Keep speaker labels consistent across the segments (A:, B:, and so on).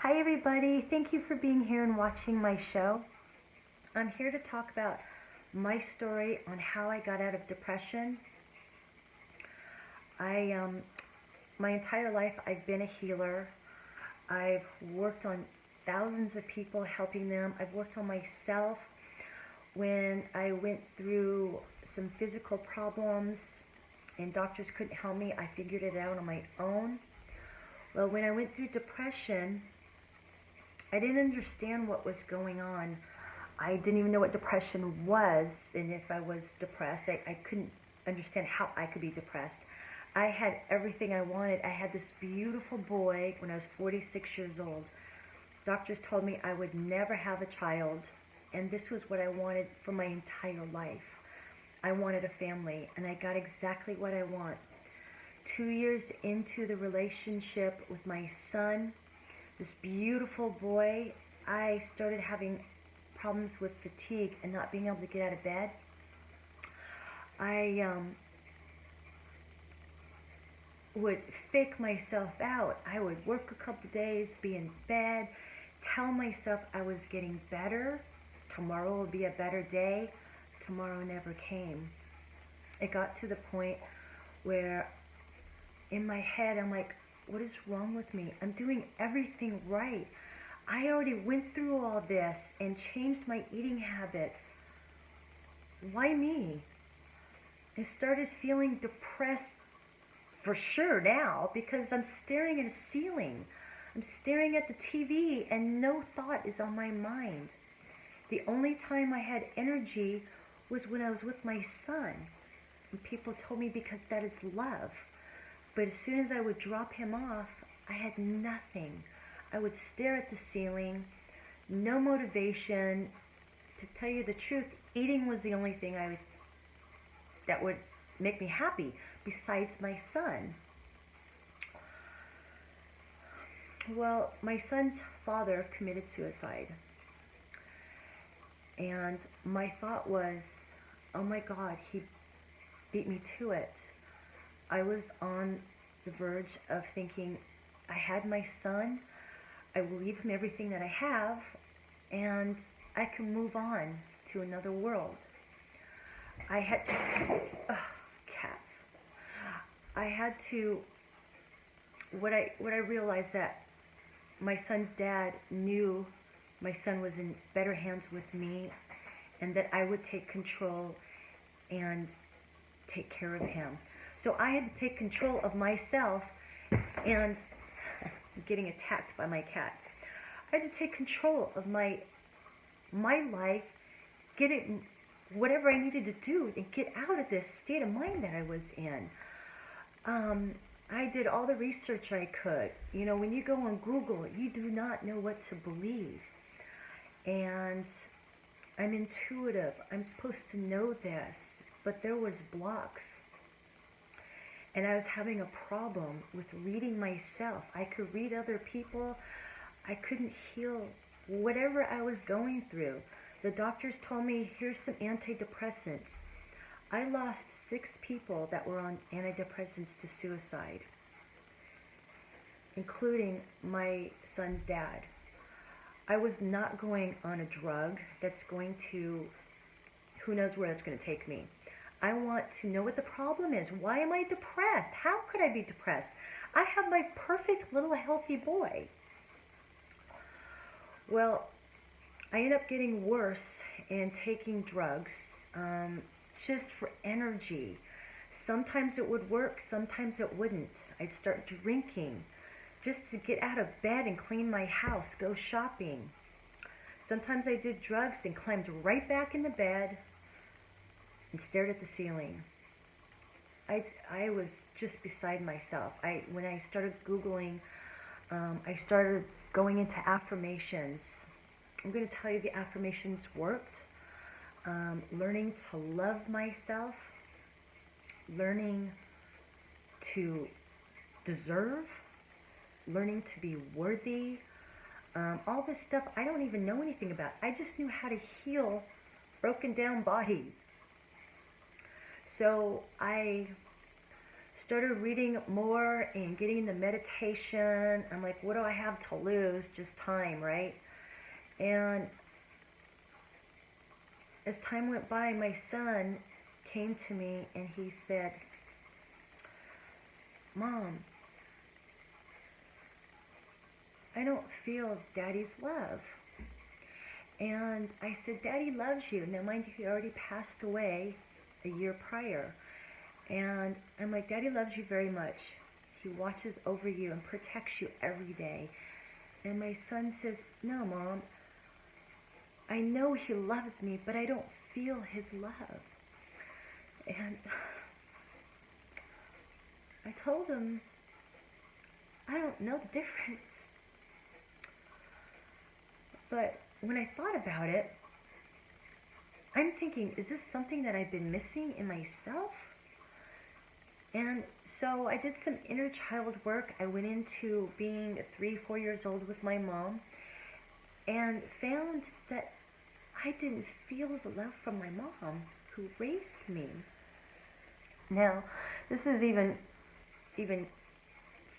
A: Hi everybody, thank you for being here and watching my show. I'm here to talk about my story on how I got out of depression. My entire life I've been a healer. I've worked on thousands of people, helping them. I've worked on myself when I went through some physical problems and doctors couldn't help me. I figured it out on my own. Well, when I went through depression, I didn't understand what was going on. I didn't even know what depression was, and if I was depressed, I couldn't understand how I could be depressed. I had everything I wanted. I had this beautiful boy when I was 46 years old. Doctors told me I would never have a child, and this was what I wanted for my entire life. I wanted a family, and I got exactly what I want. 2 years into the relationship with my son, this beautiful boy, I started having problems with fatigue and not being able to get out of bed. I would fake myself out. I would work a couple days, be in bed, tell myself I was getting better. Tomorrow will be a better day. Tomorrow never came. It got to the point where in my head I'm like, what is wrong with me? I'm doing everything right. I already went through all this and changed my eating habits. Why me? I started feeling depressed for sure now because I'm staring at a ceiling. I'm staring at the TV and no thought is on my mind. The only time I had energy was when I was with my son. And people told me because that is love. But as soon as I would drop him off, I had nothing. I would stare at the ceiling, no motivation. To tell you the truth, eating was the only thing that would make me happy, besides my son. Well, my son's father committed suicide. And my thought was, oh my God, he beat me to it. I was on the verge of thinking, I had my son, I will leave him everything that I have, and I can move on to another world. I had cats. I had to, what I realized that my son's dad knew my son was in better hands with me, and that I would take control and take care of him. So I had to take control of myself, and I'm getting attacked by my cat. I had to take control of my life, get it, whatever I needed to do, and get out of this state of mind that I was in. I did all the research I could. You know, when you go on Google, you do not know what to believe. And I'm intuitive. I'm supposed to know this, but there was blocks. And I was having a problem with reading myself. I could read other people. I couldn't heal whatever I was going through. The doctors told me, here's some antidepressants. I lost 6 people that were on antidepressants to suicide, including my son's dad. I was not going on a drug that's going to, who knows where that's going to take me. I want to know what the problem is. Why am I depressed? How could I be depressed? I have my perfect little healthy boy. Well, I ended up getting worse and taking drugs just for energy. Sometimes it would work, sometimes it wouldn't. I'd start drinking just to get out of bed and clean my house, go shopping. Sometimes I did drugs and climbed right back in the bed and stared at the ceiling. I was just beside myself. When I started Googling, I started going into affirmations. I'm going to tell you the affirmations worked. Learning to love myself, learning to deserve, learning to be worthy. All this stuff I don't even know anything about. I just knew how to heal broken down bodies. So I started reading more and getting into meditation. I'm like, what do I have to lose? Just time, right? And as time went by, my son came to me and he said, Mom, I don't feel Daddy's love. And I said, Daddy loves you. Now, mind you, he already passed away a year prior. And I'm like, Daddy loves you very much. He watches over you and protects you every day. And my son says, no, Mom, I know he loves me, but I don't feel his love. And I told him, I don't know the difference. But when I thought about it, I'm thinking, is this something that I've been missing in myself? And so I did some inner child work. I went into being 3-4 years old with my mom and found that I didn't feel the love from my mom who raised me. Now, this is even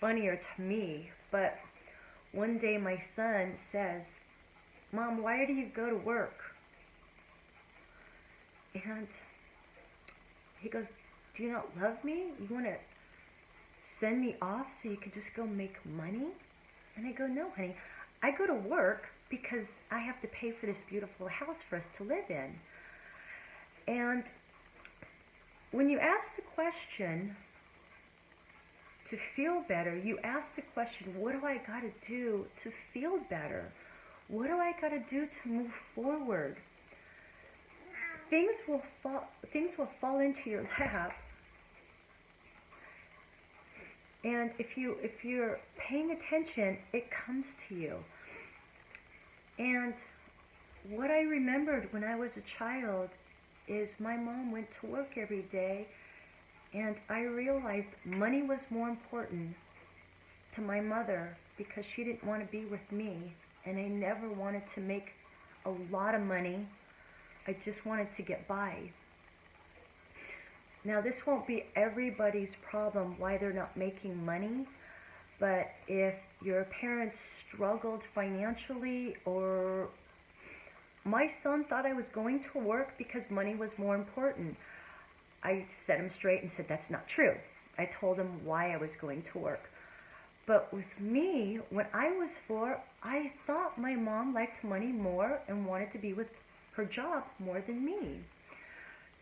A: funnier to me, but one day my son says, Mom, why do you go to work? And he goes, do you not love me? You want to send me off so you can just go make money? And I go, no, honey. I go to work because I have to pay for this beautiful house for us to live in. And when you ask the question to feel better, you ask the question, what do I got to do to feel better? What do I got to do to move forward? Things will fall into your lap. And if you're paying attention, it comes to you. And what I remembered when I was a child is my mom went to work every day, and I realized money was more important to my mother because she didn't want to be with me, and I never wanted to make a lot of money. I just wanted to get by. Now, this won't be everybody's problem why they're not making money, but if your parents struggled financially, or my son thought I was going to work because money was more important, I set him straight and said that's not true. I told him why I was going to work. But with me, when I was 4, I thought my mom liked money more and wanted to be with her job more than me.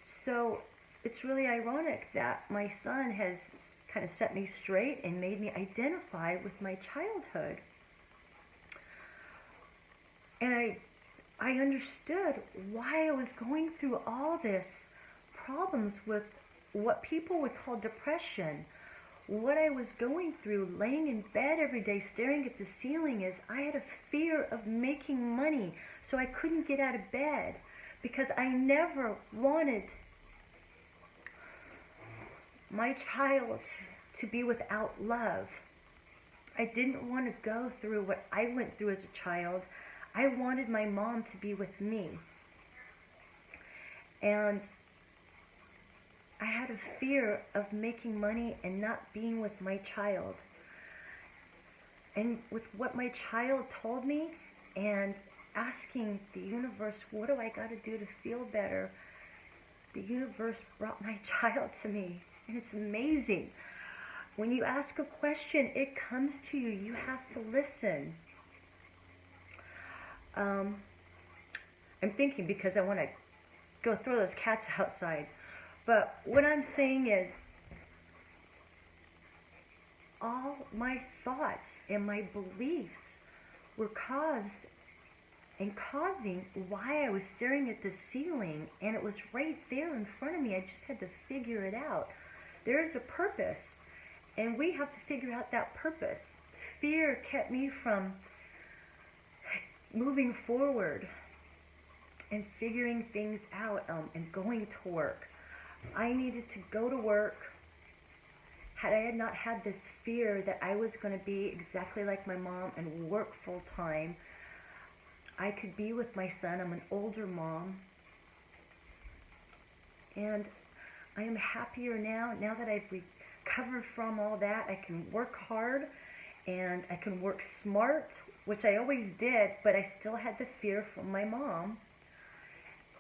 A: So it's really ironic that my son has kind of set me straight and made me identify with my childhood. And I understood why I was going through all this problems with what people would call depression. What I was going through, laying in bed every day, staring at the ceiling, is I had a fear of making money, so I couldn't get out of bed because I never wanted my child to be without love. I didn't want to go through what I went through as a child. I wanted my mom to be with me. And I had a fear of making money and not being with my child. And with what my child told me and asking the universe, what do I got to do to feel better? The universe brought my child to me. And it's amazing. When you ask a question, it comes to you. You have to listen. I'm thinking because I want to go throw those cats outside. But what I'm saying is, all my thoughts and my beliefs were causing why I was staring at the ceiling, and it was right there in front of me. I just had to figure it out. There is a purpose, and we have to figure out that purpose. Fear kept me from moving forward and figuring things out and going to work. I needed to go to work. Had I not had this fear that I was going to be exactly like my mom and work full time, I could be with my son. I'm an older mom. And I am happier now that I've recover from all that. I can work hard and I can work smart, which I always did, but I still had the fear from my mom.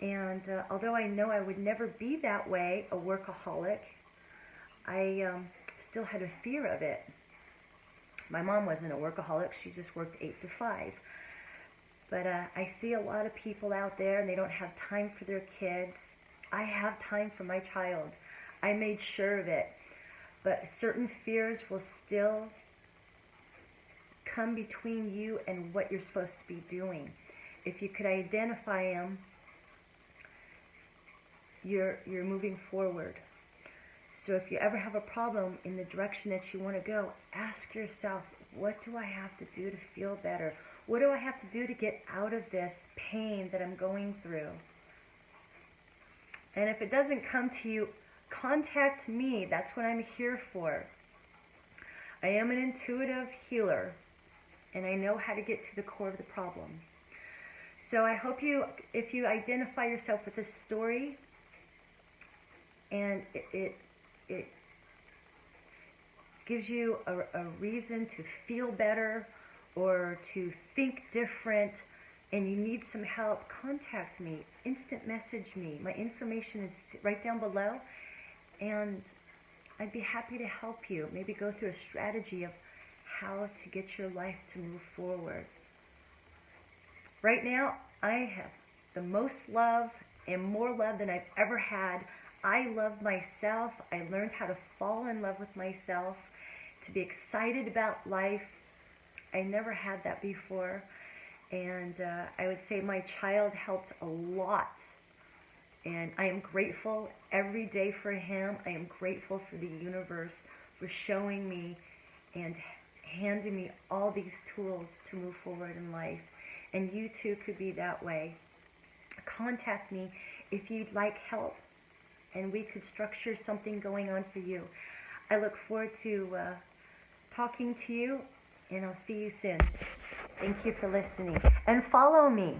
A: And although I know I would never be that way, a workaholic, I still had a fear of it. My mom wasn't a workaholic, she just worked 8 to 5. But I see a lot of people out there and they don't have time for their kids. I have time for my child. I made sure of it. But certain fears will still come between you and what you're supposed to be doing. If you could identify them, you're moving forward. So if you ever have a problem in the direction that you want to go, ask yourself, what do I have to do to feel better? What do I have to do to get out of this pain that I'm going through? And if it doesn't come to you, contact me. That's what I'm here for. I am an intuitive healer, and I know how to get to the core of the problem. So I hope if you identify yourself with this story, and it gives you a reason to feel better or to think different, and you need some help, contact me, instant message me. My information is right down below, and I'd be happy to help you. Maybe go through a strategy of how to get your life to move forward. Right now, I have the most love and more love than I've ever had. I love myself. I learned how to fall in love with myself, to be excited about life. I never had that before. And I would say my child helped a lot. And I am grateful every day for him. I am grateful for the universe for showing me and handing me all these tools to move forward in life. And you too could be that way. Contact me if you'd like help, and we could structure something going on for you. I look forward to talking to you, and I'll see you soon. Thank you for listening. And follow me.